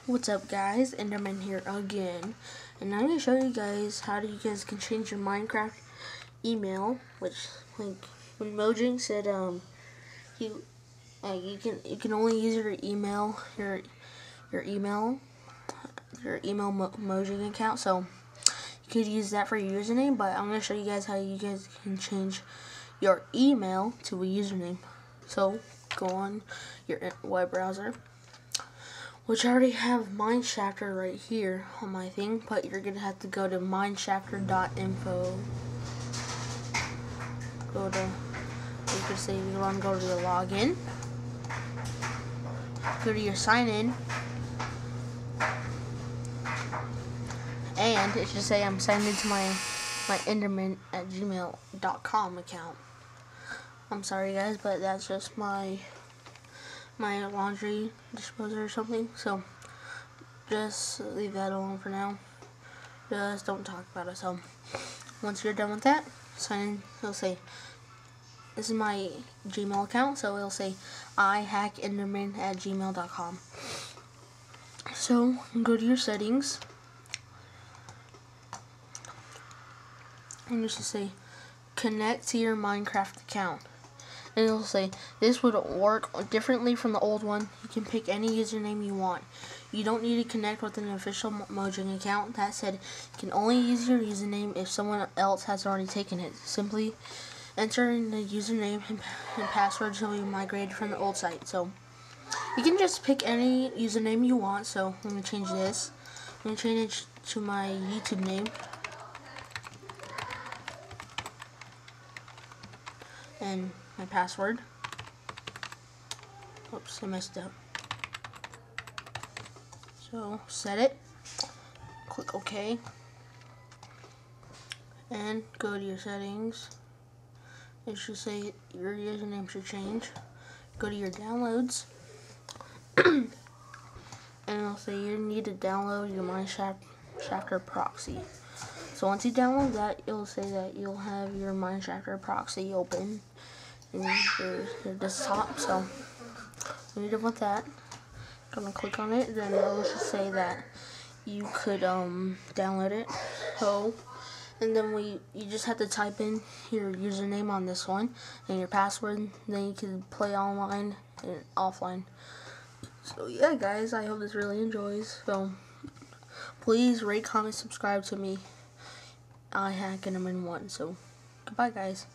What's up guys, Enderman here again, and I'm going to show you guys how you guys can change your Minecraft email, which like when Mojang said you can only use your email Mojang account, so you could use that for your username, but I'm going to show you guys how you guys can change your email to a username. So go on your web browser, which I already have Mineshaft right here on my thing, but you're gonna have to go to mineshaft.info. You can say you want to go to the login. Go to your sign in, and it should say I'm signed into my enderman@gmail.com account. I'm sorry guys, but that's just my laundry disposer or something, so just leave that alone for now. Just don't talk about it. So once you're done with that, sign in. It'll say, this is my Gmail account, so it'll say ihackenderman@gmail.com. So go to your settings, and you should say connect to your Minecraft account. And it'll say this would work differently from the old one. You can pick any username you want. You don't need to connect with an official Mojang account. That said, you can only use your username if someone else has already taken it. Simply enter in the username and password until you migrated from the old site. So you can just pick any username you want. So I'm going to change this. I'm going to change it to my YouTube name. And my password. Oops, I messed up. So set it, click OK, and go to your settings. It should say your username should change. Go to your downloads, and it'll say you need to download your Mineshaft proxy. So once you download that, it'll say that you'll have your Mineshaft proxy open in your desktop. So when you're done with that, I'm gonna click on it. Then it'll just say that you could download it. So, and then you just have to type in your username on this one and your password. Then you can play online and offline. So yeah, guys, I hope this really enjoys. So please rate, comment, subscribe to me. iHackenderman1. So goodbye, guys.